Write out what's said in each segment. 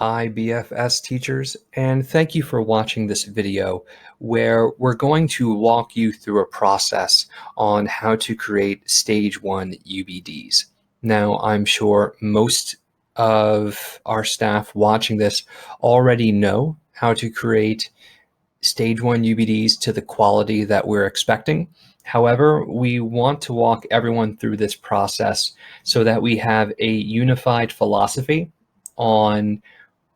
Hi, BFS teachers, and thank you for watching this video where we're going to walk you through a process on how to create Stage 1 UBDs. Now, I'm sure most of our staff watching this already know how to create Stage 1 UBDs to the quality that we're expecting. However, we want to walk everyone through this process so that we have a unified philosophy on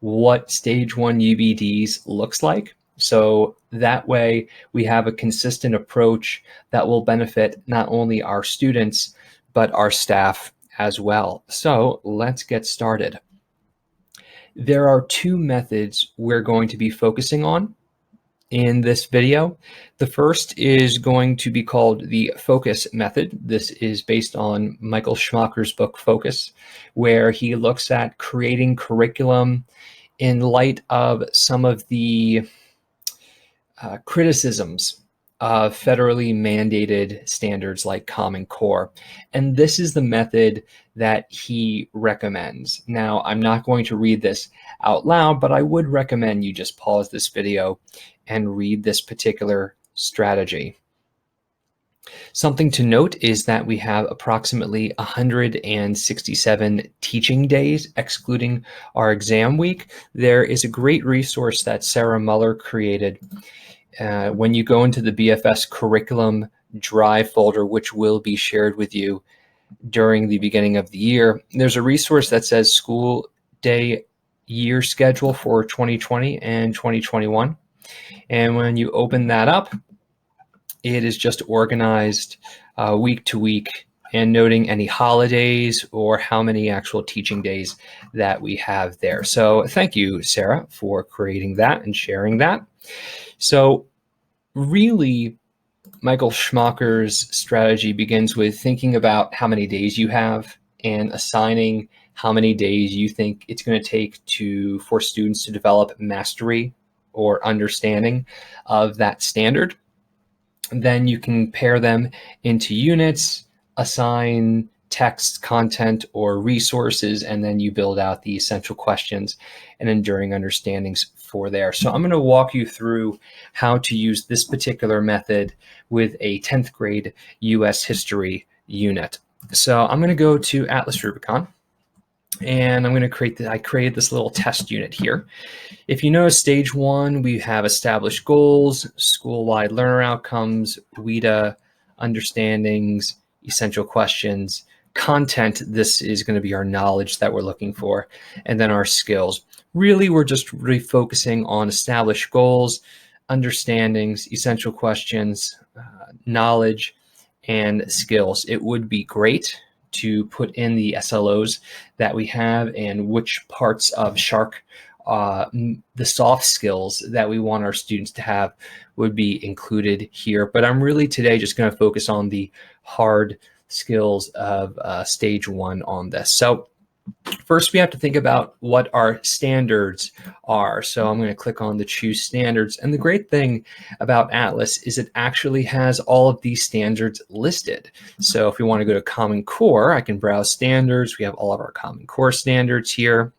what Stage 1 UBDs looks like. So that way we have a consistent approach that will benefit not only our students, but our staff as well. So let's get started. There are two methods we're going to be focusing on in this video. The first is going to be called the focus method. This is based on Michael Schmacher's book, Focus, where he looks at creating curriculum in light of some of the criticisms of federally mandated standards like Common Core. And this is the method that he recommends. Now, I'm not going to read this out loud, but I would recommend you just pause this video and read this particular strategy. Something to note is that we have approximately 167 teaching days, excluding our exam week. There is a great resource that Sarah Muller created. When you go into the BFS curriculum drive folder, which will be shared with you during the beginning of the year, there's a resource that says school day year schedule for 2020 and 2021. And when you open that up, it is just organized week to week and noting any holidays or how many actual teaching days that we have there. So thank you, Sarah, for creating that and sharing that. So really, Michael Schmacher's strategy begins with thinking about how many days you have and assigning how many days you think it's going to take for students to develop mastery or understanding of that standard. Then you can pair them into units, assign text, content, or resources, and then you build out the essential questions and enduring understandings for there. So I'm going to walk you through how to use this particular method with a 10th grade US history unit. So I'm going to go to Atlas Rubicon, and I'm going to I created this little test unit here. If you notice, Stage 1, we have established goals, school-wide learner outcomes, WIDA, understandings, essential questions, content. This is going to be our knowledge that we're looking for, and then our skills. Really, we're just really focusing on established goals, understandings, essential questions, knowledge, and skills. It would be great to put in the SLOs that we have and which parts of SHARC, the soft skills that we want our students to have, would be included here. But I'm really today just going to focus on the hard skills of Stage 1 on this. So first, we have to think about what our standards are. So I'm going to click on the choose standards. And the great thing about Atlas is it actually has all of these standards listed. So if we want to go to Common Core, I can browse standards. We have all of our Common Core standards here.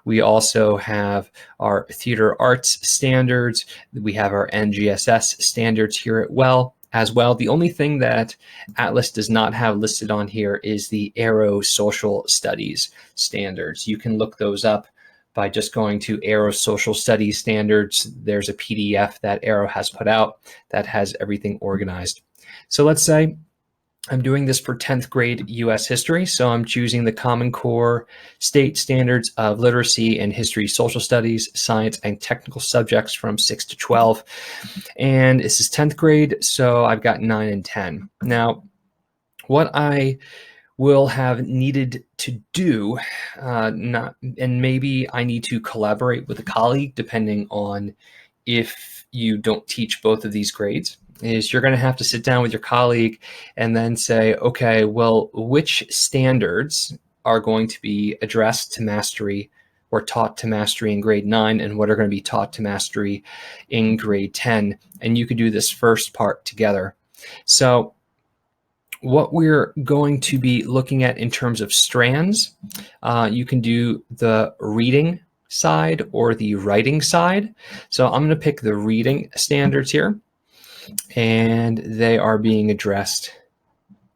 We also have our theater arts standards. We have our NGSS standards here as well. The only thing that Atlas does not have listed on here is the Aero Social Studies standards. You can look those up by just going to Aero Social Studies standards. There's a PDF that Aero has put out that has everything organized. So let's say I'm doing this for 10th grade US history, so I'm choosing the Common Core state standards of literacy and history, social studies, science, and technical subjects from 6 to 12. And this is 10th grade, so I've got 9 and 10. Now, what I will have needed to do, and maybe I need to collaborate with a colleague depending on if you don't teach both of these grades, is you're going to have to sit down with your colleague and then say, okay, well, which standards are going to be addressed to mastery or taught to mastery in grade 9 and what are going to be taught to mastery in grade 10? And you could do this first part together. So what we're going to be looking at in terms of strands, you can do the reading side or the writing side. So I'm going to pick the reading standards here, and they are being addressed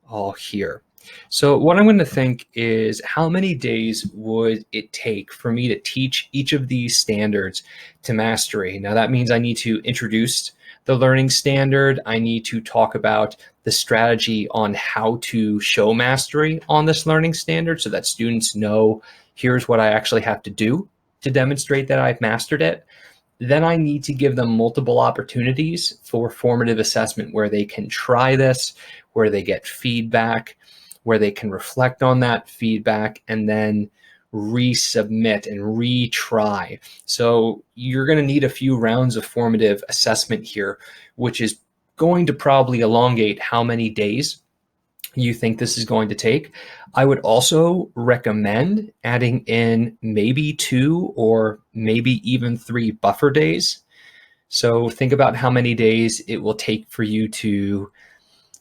all here. So what I'm going to think is, how many days would it take for me to teach each of these standards to mastery? Now that means I need to introduce the learning standard. I need to talk about the strategy on how to show mastery on this learning standard so that students know, here's what I actually have to do to demonstrate that I've mastered it. Then I need to give them multiple opportunities for formative assessment where they can try this, where they get feedback, where they can reflect on that feedback and then resubmit and retry. So you're going to need a few rounds of formative assessment here, which is going to probably elongate how many days you think this is going to take. I would also recommend adding in maybe 2 or maybe even 3 buffer days. So think about how many days it will take for you to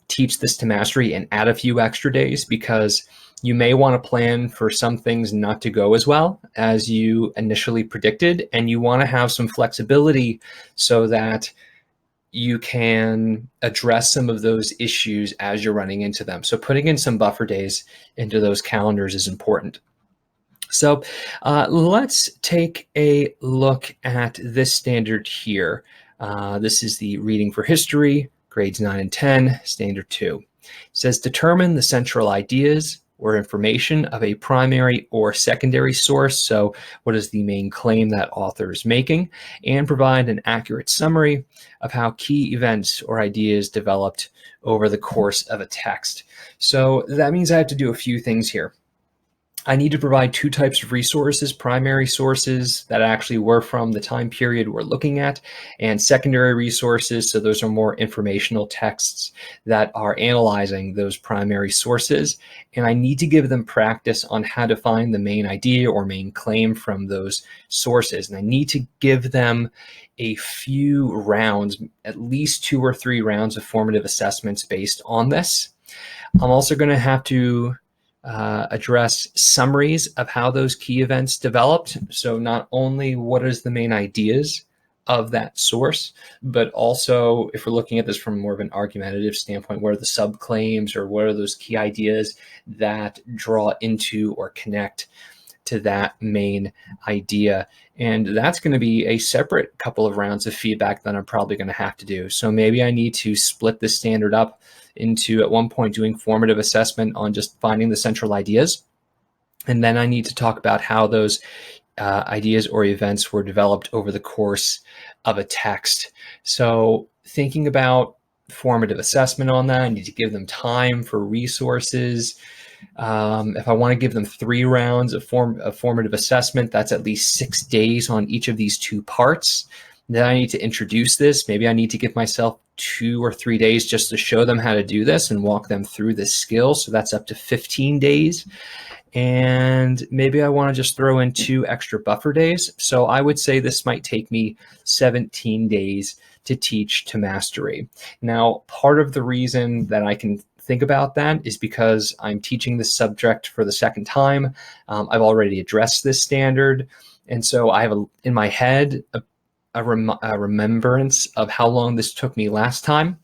teach this to mastery and add a few extra days, because you may want to plan for some things not to go as well as you initially predicted, and you want to have some flexibility so that you can address some of those issues as you're running into them. So putting in some buffer days into those calendars is important. So let's take a look at this standard here. This is the reading for history, grades 9 and 10, standard 2. It says, determine the central ideas or information of a primary or secondary source. So what is the main claim that author is making? And provide an accurate summary of how key events or ideas developed over the course of a text. So that means I have to do a few things here. I need to provide 2 types of resources: primary sources that actually were from the time period we're looking at, and secondary resources. So those are more informational texts that are analyzing those primary sources. And I need to give them practice on how to find the main idea or main claim from those sources. And I need to give them a few rounds, at least 2 or 3 rounds of formative assessments based on this. I'm also going to have to address summaries of how those key events developed. So not only what is the main ideas of that source, but also, if we're looking at this from more of an argumentative standpoint, what are the subclaims or what are those key ideas that draw into or connect to that main idea. And that's going to be a separate couple of rounds of feedback that I'm probably going to have to do. So maybe I need to split this standard up into, at one point, doing formative assessment on just finding the central ideas. And then I need to talk about how those ideas or events were developed over the course of a text. So thinking about formative assessment on that, I need to give them time for resources. If I want to give them 3 rounds of formative assessment, that's at least 6 days on each of these 2 parts. Then I need to introduce this. Maybe I need to give myself 2 or 3 days just to show them how to do this and walk them through this skill. So that's up to 15 days. And maybe I want to just throw in 2 extra buffer days. So I would say this might take me 17 days to teach to mastery. Now, part of the reason that I can think about that is because I'm teaching this subject for the second time. I've already addressed this standard. And so I have in my head a remembrance of how long this took me last time.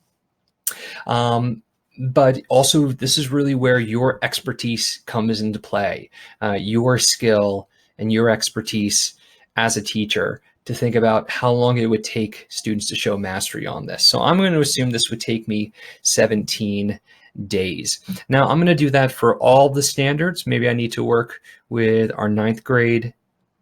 But also, this is really where your expertise comes into play, your skill and your expertise as a teacher, to think about how long it would take students to show mastery on this. So I'm going to assume this would take me 17 days. Now I'm going to do that for all the standards. Maybe I need to work with our 9th grade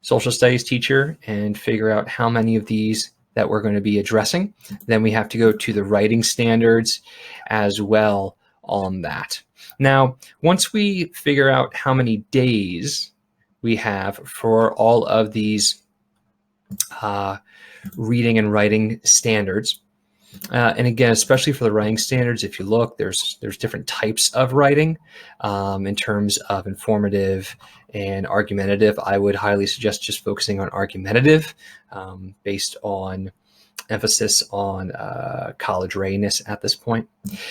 social studies teacher and figure out how many of these that we're going to be addressing. Then we have to go to the writing standards as well on that. Now, once we figure out how many days we have for all of these reading and writing standards, and again, especially for the writing standards, if you look, there's different types of writing in terms of informative and argumentative. I would highly suggest just focusing on argumentative based on emphasis on college readiness at this point.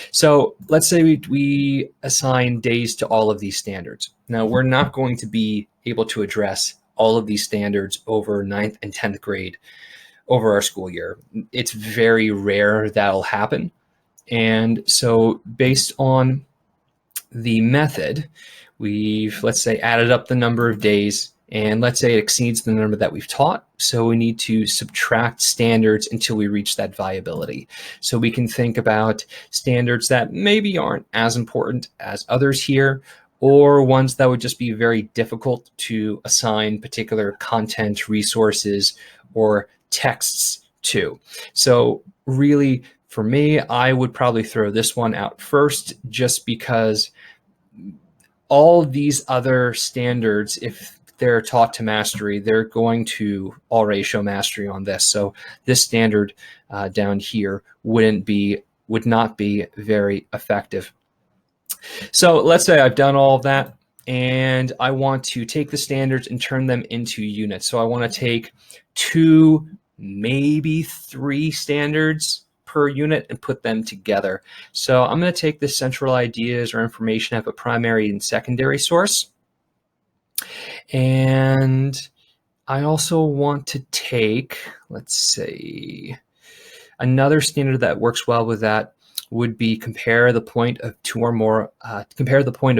So let's say we assign days to all of these standards. Now, we're not going to be able to address all of these standards over 9th and 10th grade over our school year. It's very rare that'll happen. And so based on the method, we've, let's say, added up the number of days, and let's say it exceeds the number that we've taught. So we need to subtract standards until we reach that viability. So we can think about standards that maybe aren't as important as others here, or ones that would just be very difficult to assign particular content, resources, or texts to. So really, for me, I would probably throw this one out first, just because all these other standards, if they're taught to mastery, they're going to already show mastery on this. So this standard down here would not be very effective. So let's say I've done all of that, and I want to take the standards and turn them into units. So I want to take 2, maybe 3 standards per unit and put them together. So I'm going to take the central ideas or information of a primary and secondary source. And I also want to take, let's say, another standard that works well with that would be compare the point of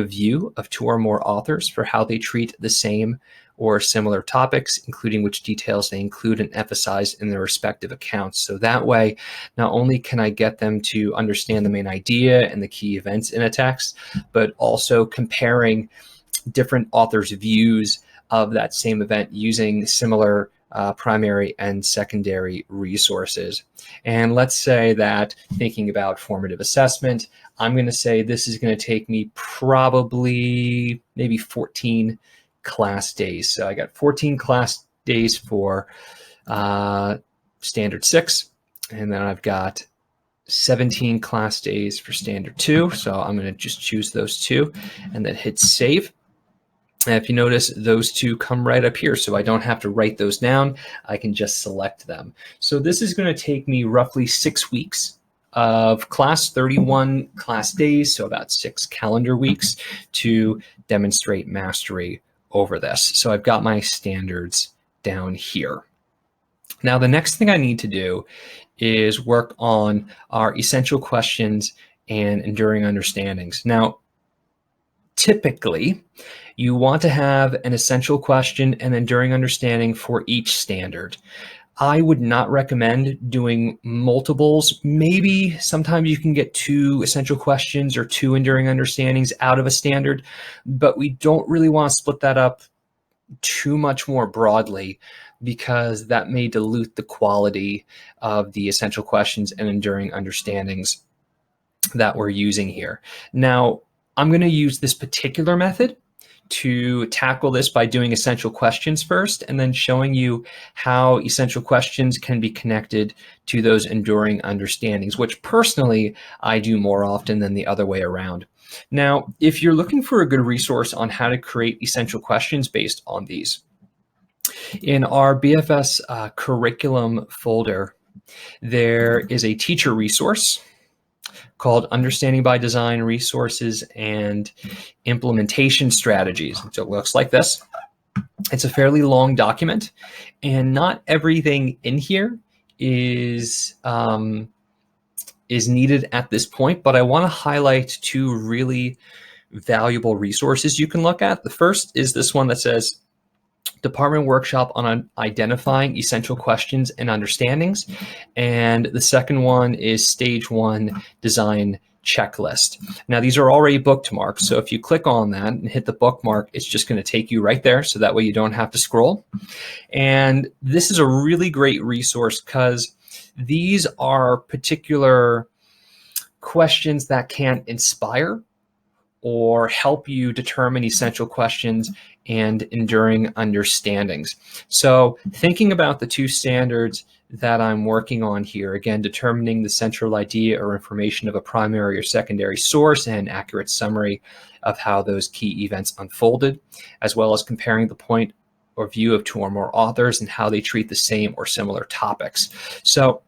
view of 2 or more authors for how they treat the same or similar topics, including which details they include and emphasize in their respective accounts. So that way, not only can I get them to understand the main idea and the key events in a text, but also comparing different authors' views of that same event using similar primary and secondary resources. And let's say that, thinking about formative assessment, I'm going to say this is going to take me probably maybe 14 class days. So I got 14 class days for standard 6, and then I've got 17 class days for standard 2. So I'm going to just choose those 2 and then hit save. And if you notice, those 2 come right up here, so I don't have to write those down. I can just select them. So this is going to take me roughly 6 weeks of class, 31 class days, so about 6 calendar weeks to demonstrate mastery over this. So I've got my standards down here. Now, the next thing I need to do is work on our essential questions and enduring understandings. Now, typically, you want to have an essential question and enduring understanding for each standard. I would not recommend doing multiples. Maybe sometimes you can get 2 essential questions or 2 enduring understandings out of a standard, but we don't really want to split that up too much more broadly, because that may dilute the quality of the essential questions and enduring understandings that we're using here. Now, I'm going to use this particular method to tackle this by doing essential questions first, and then showing you how essential questions can be connected to those enduring understandings, which personally I do more often than the other way around. Now, if you're looking for a good resource on how to create essential questions based on these, in our BFS curriculum folder, there is a teacher resource called Understanding by Design Resources and Implementation Strategies. So it looks like this. It's a fairly long document, and not everything in here is needed at this point, but I want to highlight 2 really valuable resources you can look at. The first is this one that says Department Workshop on Identifying Essential Questions and Understandings. And the second one is Stage 1 Design Checklist. Now, these are already bookmarked, so if you click on that and hit the bookmark, it's just going to take you right there, so that way you don't have to scroll. And this is a really great resource because these are particular questions that can inspire or help you determine essential questions and enduring understandings. So thinking about the 2 standards that I'm working on here, again, determining the central idea or information of a primary or secondary source and an accurate summary of how those key events unfolded, as well as comparing the point or view of 2 or more authors and how they treat the same or similar topics. So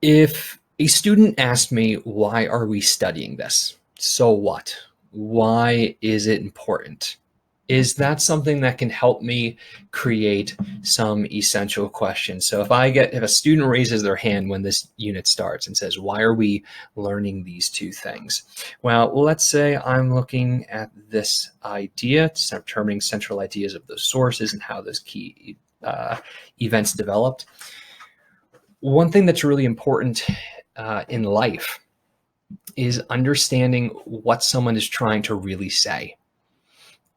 if a student asked me, why are we studying this? So what? Why is it important? is that something that can help me create some essential questions? So if a student raises their hand when this unit starts and says, why are we learning these two things? Well, let's say I'm looking at this idea, determining central ideas of those sources and how those key events developed. One thing that's really important in life is understanding what someone is trying to really say,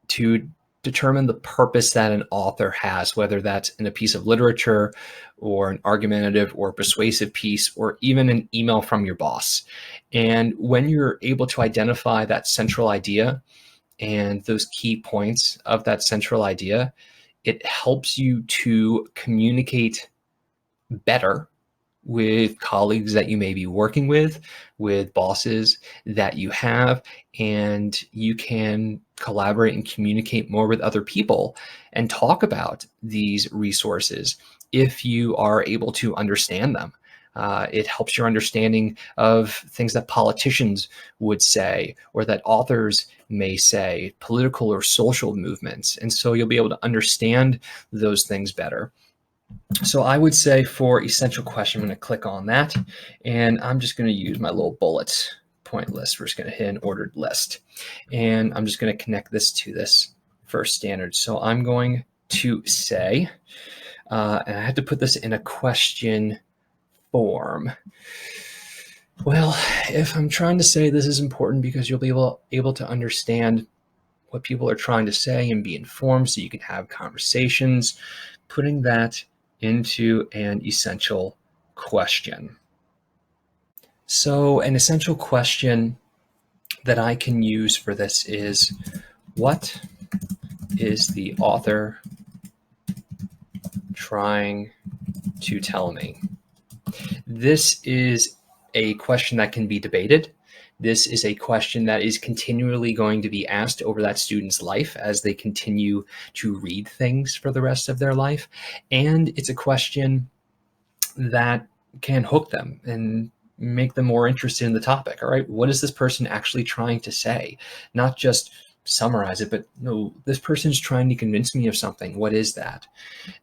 to determine the purpose that an author has, whether that's in a piece of literature or an argumentative or persuasive piece, or even an email from your boss. And when you're able to identify that central idea and those key points of that central idea, it helps you to communicate better with colleagues that you may be working with bosses that you have, and you can collaborate and communicate more with other people and talk about these resources if you are able to understand them. It helps your understanding of things that politicians would say or that authors may say, political or social movements. And so you'll be able to understand those things better. So I would say for essential question, I'm going to click on that, and I'm just going to use my little bullet point list. We're just going to hit an ordered list, and I'm just going to connect this to this first standard. So I'm going to say, and I have to put this in a question form. Well, if I'm trying to say this is important because you'll be able to understand what people are trying to say and be informed so you can have conversations, putting that into an essential question. So an essential question that I can use for this is, what is the author trying to tell me? This is a question that can be debated. This is a question that is continually going to be asked over that student's life as they continue to read things for the rest of their life. And it's a question that can hook them and make them more interested in the topic. All right, what is this person actually trying to say? Not just summarize it, but no, this person's trying to convince me of something. What is that?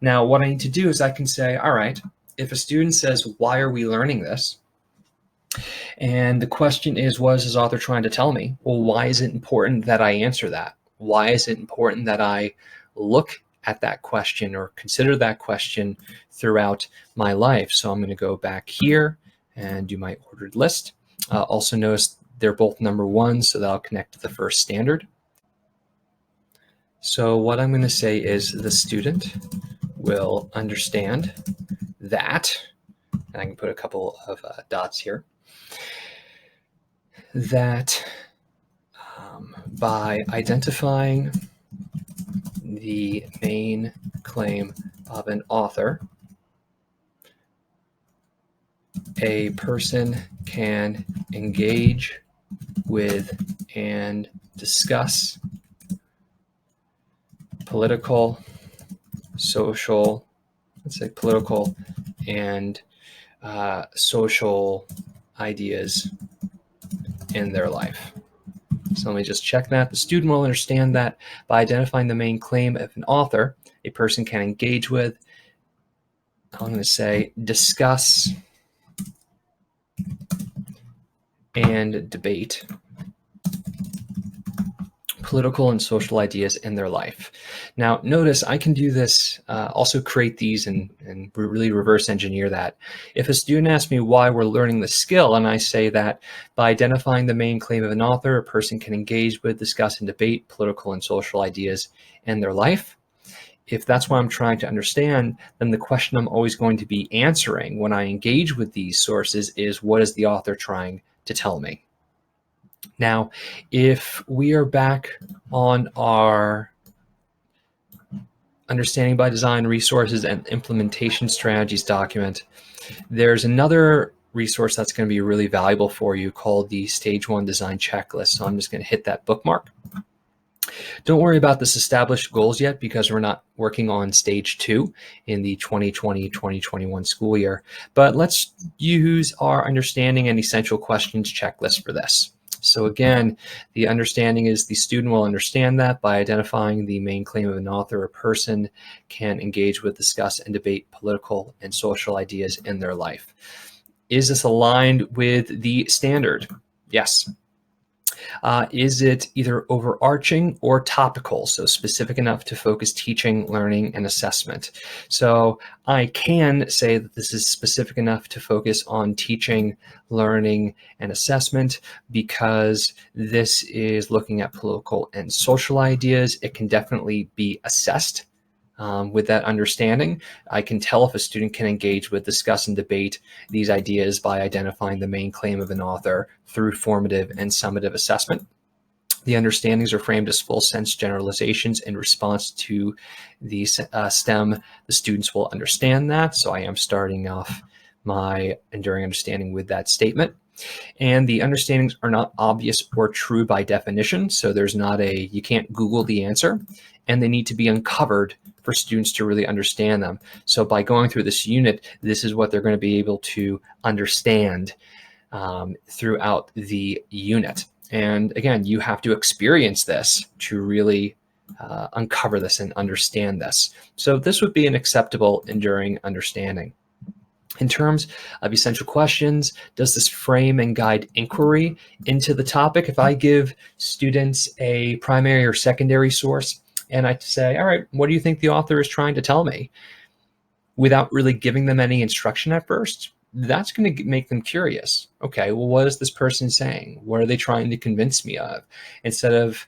Now, what I need to do is I can say, all right, if a student says, why are we learning this? And the question is, what is this author trying to tell me? Well, why is it important that I answer that? Why is it important that I look at that question or consider that question throughout my life? So I'm going to go back here and do my ordered list. Also notice they're both number one, so that'll connect to the first standard. So what I'm going to say is the student will understand that, and I can put a couple of dots here, that by identifying the main claim of an author, a person can engage with and discuss political, social, let's say political and social ideas in their life. So let me just check that. The student will understand that by identifying the main claim of an author, a person can engage with, I'm going to say, discuss and debate political and social ideas in their life. Now, notice I can do this, also create these and really reverse engineer that. If a student asks me why we're learning the skill, and I say that by identifying the main claim of an author, a person can engage with, discuss, and debate political and social ideas in their life. If that's what I'm trying to understand, then the question I'm always going to be answering when I engage with these sources is, what is the author trying to tell me? Now, if we are back on our Understanding by Design Resources and Implementation Strategies document, there's another resource that's going to be really valuable for you called the Stage 1 Design Checklist. So I'm just going to hit that bookmark. Don't worry about this established goals yet because we're not working on Stage 2 in the 2020-2021 school year. But let's use our Understanding and Essential Questions checklist for this. So again, the understanding is the student will understand that by identifying the main claim of an author or person can engage with, discuss, and debate political and social ideas in their life. Is this aligned with the standard? Yes. Is it either overarching or topical, so specific enough to focus teaching, learning, and assessment? So I can say that this is specific enough to focus on teaching, learning, and assessment because this is looking at political and social ideas. It can definitely be assessed with that understanding. I can tell if a student can engage with, discuss, and debate these ideas by identifying the main claim of an author through formative and summative assessment. The understandings are framed as full sense generalizations in response to the STEM. The students will understand that. So I am starting off my enduring understanding with that statement. And the understandings are not obvious or true by definition. So there's not you can't Google the answer, and they need to be uncovered for students to really understand them. So by going through this unit, this is what they're going to be able to understand throughout the unit. And again, you have to experience this to really uncover this and understand this. So this would be an acceptable enduring understanding. In terms of essential questions, does this frame and guide inquiry into the topic? If I give students a primary or secondary source and I say, all right, what do you think the author is trying to tell me? Without really giving them any instruction at first, that's going to make them curious. Okay, well, what is this person saying? What are they trying to convince me of? Instead of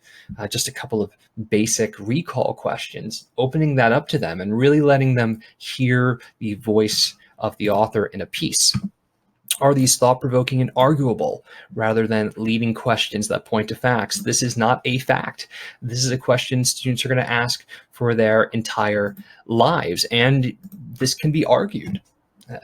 just a couple of basic recall questions, opening that up to them and really letting them hear the voice of the author in a piece. Are these thought-provoking and arguable rather than leading questions that point to facts? This is not a fact. This is a question students are going to ask for their entire lives, and this can be argued.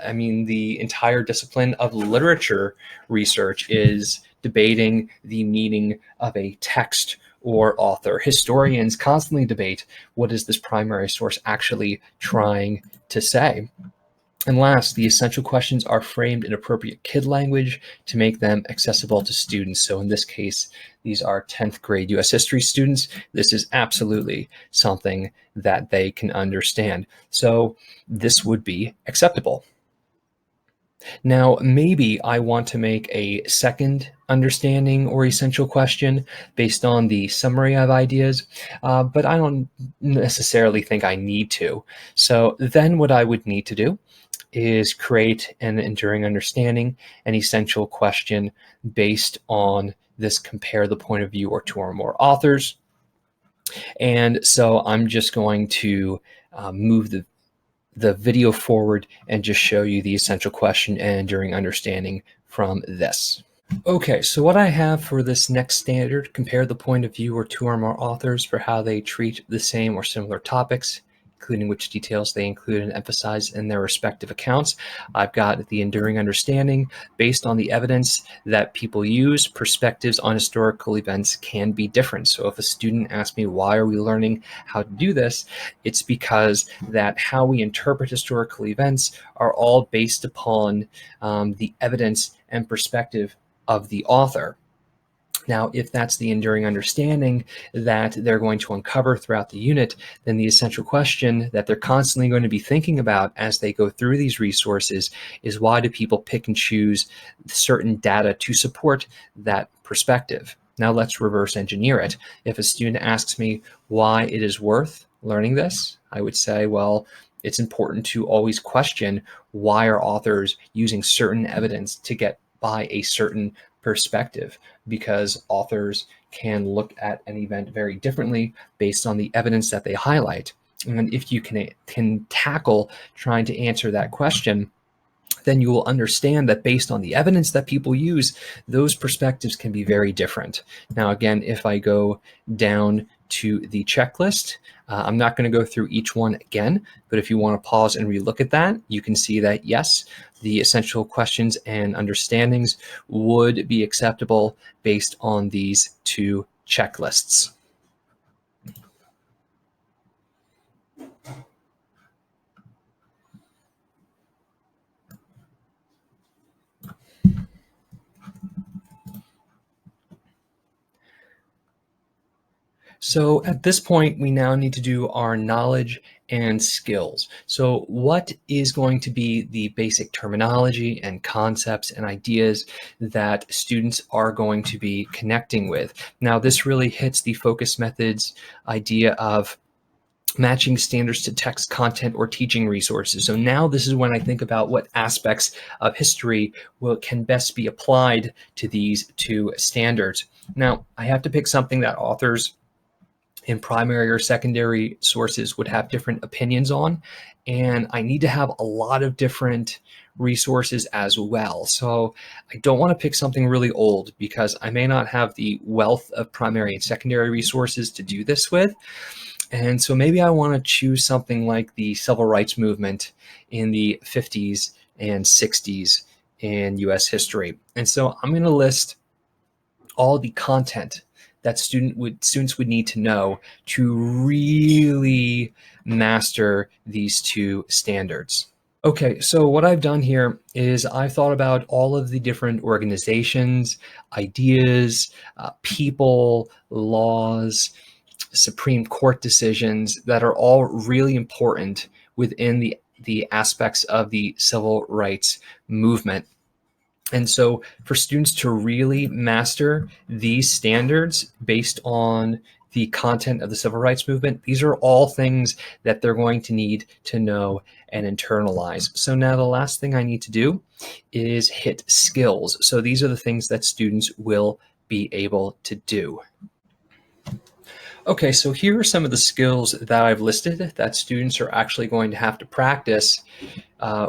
I mean, the entire discipline of literature research is debating the meaning of a text or author. Historians constantly debate what is this primary source actually trying to say. And last, the essential questions are framed in appropriate kid language to make them accessible to students. So in this case, these are 10th grade US history students. This is absolutely something that they can understand. So this would be acceptable. Now, maybe I want to make a second understanding or essential question based on the summary of ideas, but I don't necessarily think I need to. So then what I would need to do is create an enduring understanding, an essential question based on this compare the point of view or two or more authors. And so I'm just going to move the video forward and just show you the essential question and enduring understanding from this. Okay, so what I have for this next standard, compare the point of view or two or more authors for how they treat the same or similar topics, including which details they include and emphasize in their respective accounts. I've got the enduring understanding based on the evidence that people use. Perspectives on historical events can be different. So if a student asks me, why are we learning how to do this? It's because that how we interpret historical events are all based upon the evidence and perspective of the author. Now, if that's the enduring understanding that they're going to uncover throughout the unit, then the essential question that they're constantly going to be thinking about as they go through these resources is, why do people pick and choose certain data to support that perspective? Now let's reverse engineer it. If a student asks me why it is worth learning this, I would say, well, it's important to always question, why are authors using certain evidence to get by a certain perspective? Because authors can look at an event very differently based on the evidence that they highlight. And if you can tackle trying to answer that question, then you will understand that based on the evidence that people use, those perspectives can be very different. Now, again, if I go down to the checklist, I'm not going to go through each one again, but if you want to pause and relook at that, you can see that, yes, the essential questions and understandings would be acceptable based on these two checklists. So at this point, we now need to do our knowledge and skills. So what is going to be the basic terminology and concepts and ideas that students are going to be connecting with? Now, this really hits the focus methods idea of matching standards to text content or teaching resources. So now this is when I think about what aspects of history can best be applied to these two standards. Now, I have to pick something that authors in primary or secondary sources would have different opinions on, and I need to have a lot of different resources as well. So I don't want to pick something really old because I may not have the wealth of primary and secondary resources to do this with. And so maybe I want to choose something like the civil rights movement in the 50s and 60s in US history. And so I'm going to list all the content that students would need to know to really master these two standards. Okay, so what I've done here is I've thought about all of the different organizations, ideas, people, laws, Supreme Court decisions that are all really important within the aspects of the civil rights movement. And so for students to really master these standards based on the content of the civil rights movement, these are all things that they're going to need to know and internalize. So now the last thing I need to do is hit skills. So these are the things that students will be able to do. Okay, so here are some of the skills that I've listed that students are actually going to have to practice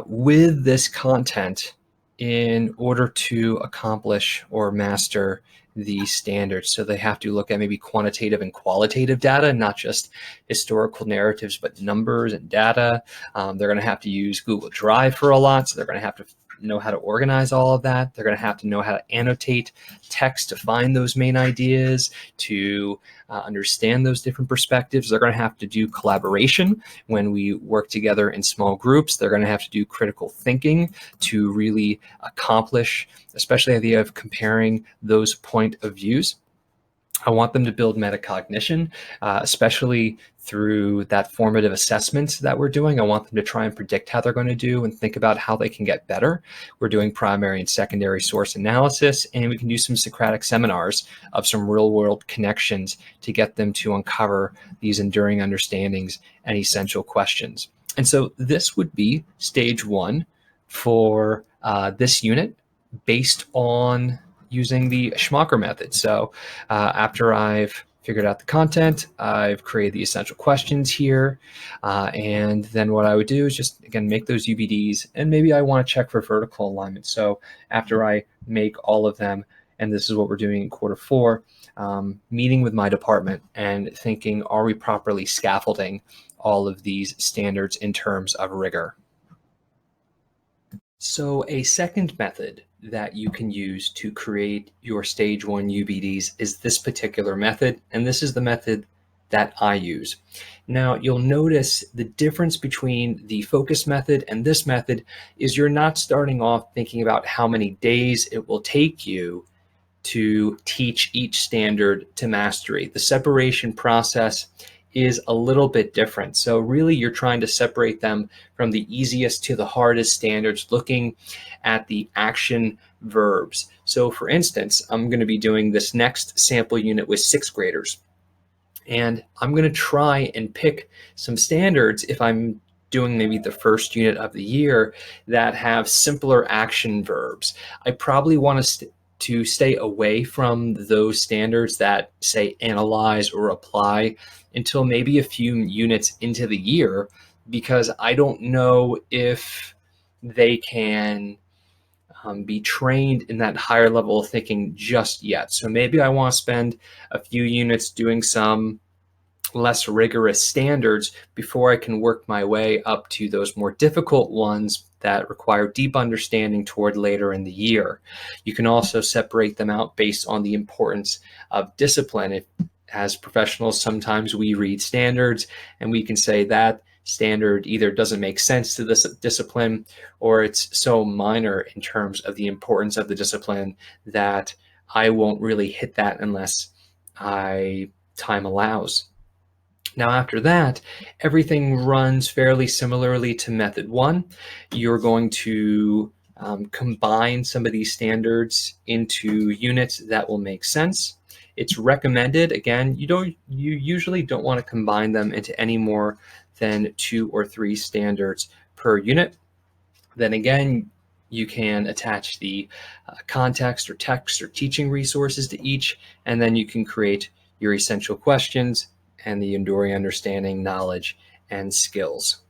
with this content in order to accomplish or master these standards. So they have to look at maybe quantitative and qualitative data, not just historical narratives, but numbers and data. They're going to have to use Google Drive for a lot, so they're going to have to know how to organize all of that. They're going to have to know how to annotate text to find those main ideas, to understand those different perspectives. They're going to have to do collaboration when we work together in small groups. They're going to have to do critical thinking to really accomplish, especially the idea of comparing those point of views. I want them to build metacognition, especially through that formative assessment that we're doing. I want them to try and predict how they're going to do and think about how they can get better. We're doing primary and secondary source analysis, and we can do some Socratic seminars of some real world connections to get them to uncover these enduring understandings and essential questions. And so this would be stage one for this unit based on using the Schmacher method. So after I've figured out the content, I've created the essential questions here. And then what I would do is just, again, make those UBDs. And maybe I want to check for vertical alignment. So after I make all of them, and this is what we're doing in quarter four, meeting with my department and thinking, are we properly scaffolding all of these standards in terms of rigor? So a second method that you can use to create your stage one UBDs is this particular method, and this is the method that I use. Now you'll notice the difference between the focus method and this method is you're not starting off thinking about how many days it will take you to teach each standard to mastery. The separation process is a little bit different. So really you're trying to separate them from the easiest to the hardest standards, looking at the action verbs. So for instance, I'm going to be doing this next sample unit with sixth graders. And I'm going to try and pick some standards if I'm doing maybe the first unit of the year that have simpler action verbs. I probably want to stay away from those standards that say analyze or apply until maybe a few units into the year, because I don't know if they can be trained in that higher level of thinking just yet. So maybe I want to spend a few units doing some less rigorous standards before I can work my way up to those more difficult ones that require deep understanding toward later in the year. You can also separate them out based on the importance of discipline. If, as professionals, sometimes we read standards and we can say that standard either doesn't make sense to this discipline or it's so minor in terms of the importance of the discipline that I won't really hit that unless I time allows. Now, after that, everything runs fairly similarly to method one. You're going to combine some of these standards into units that will make sense. It's recommended, again, you usually don't want to combine them into any more than 2 or 3 standards per unit. Then again, you can attach the context or text or teaching resources to each, and then you can create your essential questions and the enduring understanding, knowledge, and skills.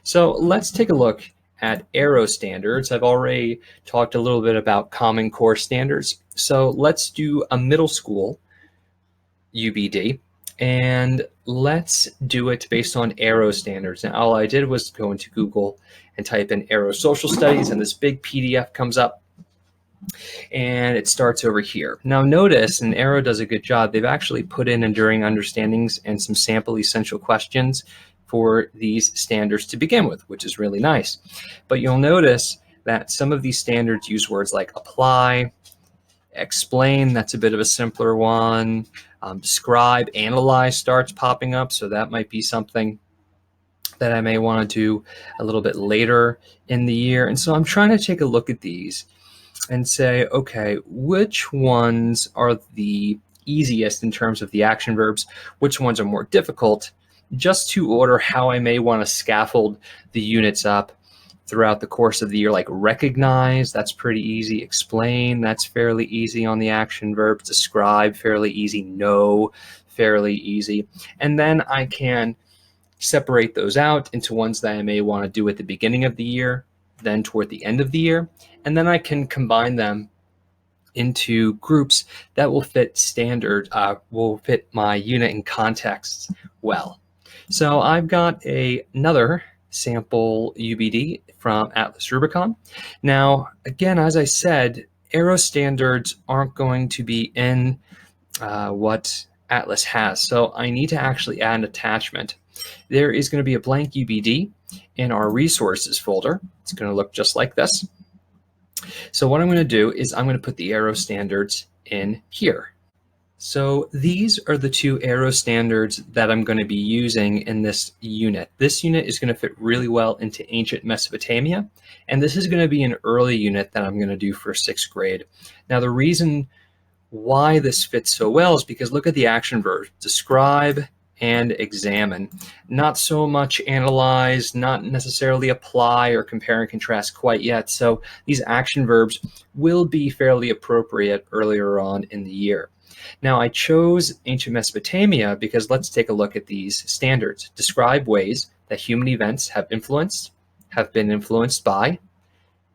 So let's take a look at Arrow standards. I've already talked a little bit about Common Core standards. So let's do a middle school UBD, and let's do it based on Arrow standards. Now, all I did was go into Google and type in Arrow Social Studies, and this big PDF comes up, and it starts over here. Now notice, and Arrow does a good job, they've actually put in enduring understandings and some sample essential questions for these standards to begin with, which is really nice. But you'll notice that some of these standards use words like apply, explain, that's a bit of a simpler one, describe, analyze starts popping up, so that might be something that I may want to do a little bit later in the year. And so I'm trying to take a look at these and say, okay, which ones are the easiest in terms of the action verbs, which ones are more difficult, just to order how I may want to scaffold the units up throughout the course of the year. Like recognize, that's pretty easy. Explain, that's fairly easy on the action verbs. Describe, fairly easy. Know, fairly easy. And then I can separate those out into ones that I may want to do at the beginning of the year, then toward the end of the year, and then I can combine them into groups that will fit will fit my unit and context well. So I've got another sample UBD from Atlas Rubicon. Now, again, as I said, Arrow standards aren't going to be in what Atlas has, so I need to actually add an attachment. There is going to be a blank UBD in our resources folder. It's going to look just like this. So what I'm going to do is I'm going to put the Arrow standards in here. So these are the 2 Arrow standards that I'm going to be using in this unit. This unit is going to fit really well into ancient Mesopotamia, and this is going to be an early unit that I'm going to do for 6th grade. Now, the reason why this fits so well is because look at the action verbs: describe and examine. Not so much analyze, not necessarily apply or compare and contrast quite yet. So these action verbs will be fairly appropriate earlier on in the year. Now, I chose ancient Mesopotamia because let's take a look at these standards. Describe ways that human events have been influenced by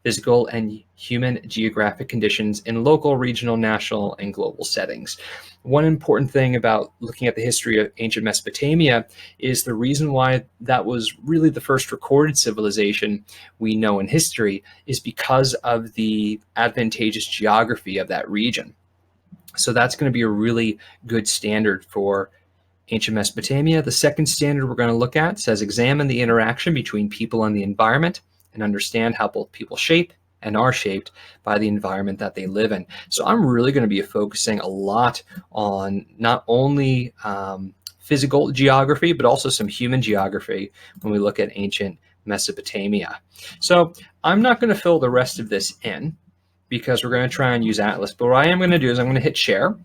physical and human geographic conditions in local, regional, national, and global settings. One important thing about looking at the history of ancient Mesopotamia is the reason why that was really the first recorded civilization we know in history is because of the advantageous geography of that region. So that's going to be a really good standard for ancient Mesopotamia. The second standard we're going to look at says examine the interaction between people and the environment and understand how both people shape and are shaped by the environment that they live in. So I'm really going to be focusing a lot on not only physical geography, but also some human geography when we look at ancient Mesopotamia. So I'm not going to fill the rest of this in because we're going to try and use Atlas. But what I am going to do is I'm going to hit share,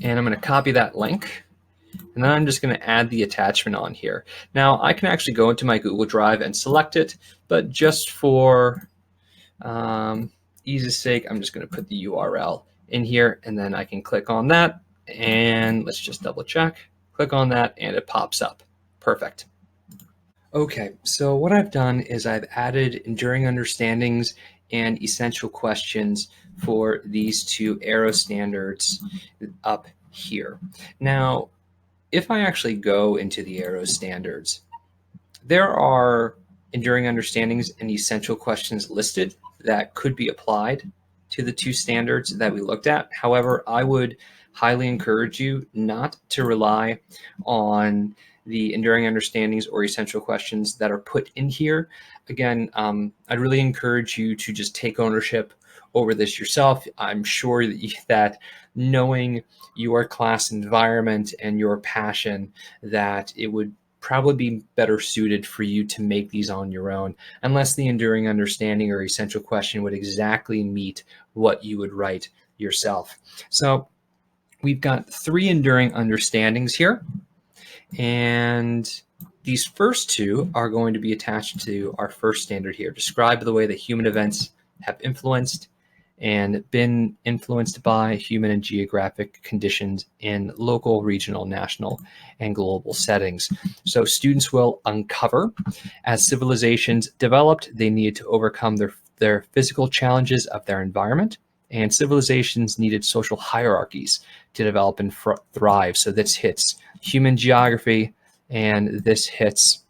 and I'm going to copy that link. And then I'm just going to add the attachment on here. Now, I can actually go into my Google Drive and select it, but just for ease's sake, I'm just going to put the URL in here, and then I can click on that, and let's just double check. Click on that, and it pops up. Perfect. Okay, so what I've done is I've added enduring understandings and essential questions for these 2 Arrow standards up here. Now, if I actually go into the Arrow standards, there are enduring understandings and essential questions listed that could be applied to the 2 standards that we looked at. However, I would highly encourage you not to rely on the enduring understandings or essential questions that are put in here. Again, I'd really encourage you to just take ownership over this yourself. I'm sure that knowing your class environment and your passion, that it would probably be better suited for you to make these on your own, unless the enduring understanding or essential question would exactly meet what you would write yourself. So we've got 3 enduring understandings here, and these first 2 are going to be attached to our first standard here. Describe the way that human events have influenced and been influenced by human and geographic conditions in local, regional, national, and global settings. So students will uncover, as civilizations developed, they needed to overcome their physical challenges of their environment, and civilizations needed social hierarchies to develop and thrive. So this hits human geography, and this hits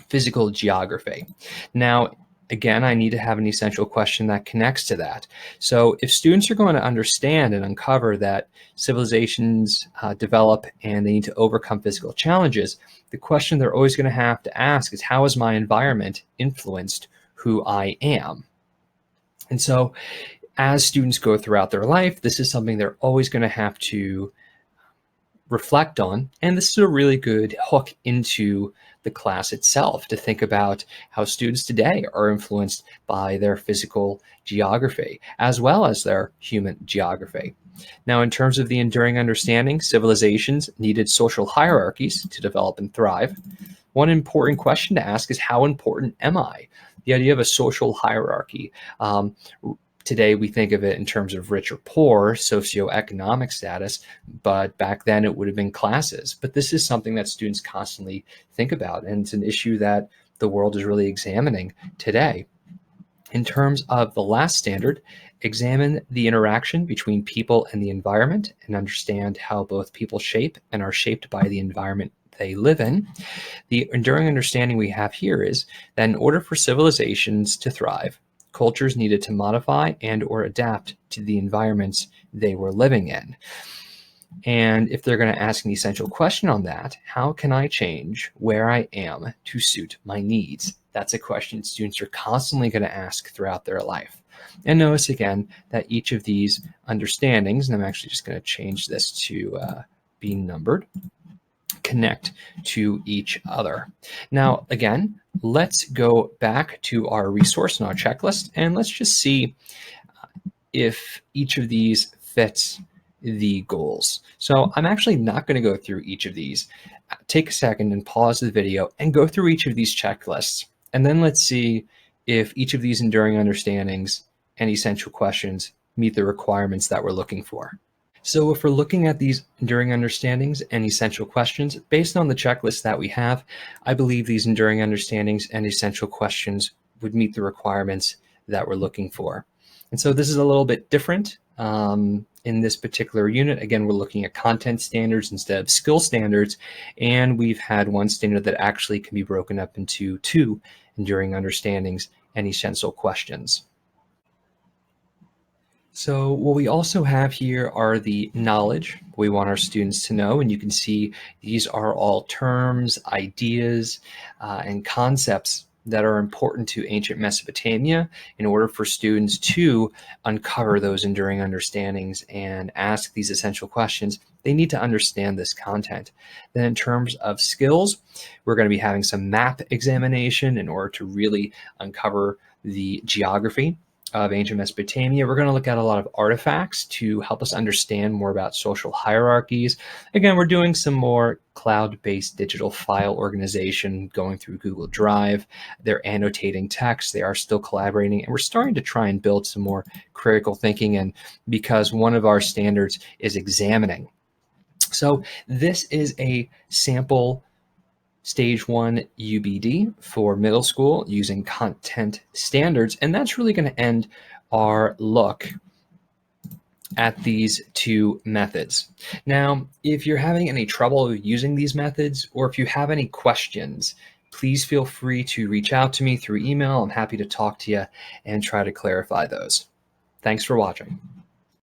physical geography. Now, again, I need to have an essential question that connects to that. So if students are going to understand and uncover that civilizations develop and they need to overcome physical challenges, the question they're always going to have to ask is, how has my environment influenced who I am? And so as students go throughout their life, this is something they're always going to have to reflect on. And this is a really good hook into the class itself, to think about how students today are influenced by their physical geography as well as their human geography. Now, in terms of the enduring understanding, civilizations needed social hierarchies to develop and thrive. One important question to ask is, how important am I? The idea of a social hierarchy. Today, we think of it in terms of rich or poor, socioeconomic status, but back then it would have been classes. But this is something that students constantly think about, and it's an issue that the world is really examining today. In terms of the last standard, examine the interaction between people and the environment and understand how both people shape and are shaped by the environment they live in. The enduring understanding we have here is that in order for civilizations to thrive, cultures needed to modify and or adapt to the environments they were living in. And if they're going to ask an essential question on that, how can I change where I am to suit my needs? That's a question students are constantly going to ask throughout their life. And notice again that each of these understandings, and I'm actually just going to change this to be numbered, connect to each other. Now, again, let's go back to our resource and our checklist, and let's just see if each of these fits the goals. So I'm actually not going to go through each of these. Take a second and pause the video and go through each of these checklists. And then let's see if each of these enduring understandings and essential questions meet the requirements that we're looking for. So if we're looking at these enduring understandings and essential questions, based on the checklist that we have, I believe these enduring understandings and essential questions would meet the requirements that we're looking for. And so this is a little bit different in this particular unit. Again, we're looking at content standards instead of skill standards, and we've had one standard that actually can be broken up into 2 enduring understandings and essential questions. So what we also have here are the knowledge we want our students to know, and you can see these are all terms, ideas, and concepts that are important to ancient Mesopotamia in order for students to uncover those enduring understandings and ask these essential questions. They need to understand this content. Then in terms of skills, we're going to be having some map examination in order to really uncover the geography of ancient Mesopotamia. We're going to look at a lot of artifacts to help us understand more about social hierarchies. Again, we're doing some more cloud-based digital file organization, going through Google Drive. They're annotating text. They are still collaborating, and we're starting to try and build some more critical thinking, and because one of our standards is examining. So this is a sample Stage 1 UBD for middle school using content standards, and that's really going to end our look at these 2 methods. Now, if you're having any trouble using these methods, or if you have any questions, please feel free to reach out to me through email. I'm happy to talk to you and try to clarify those. Thanks for watching.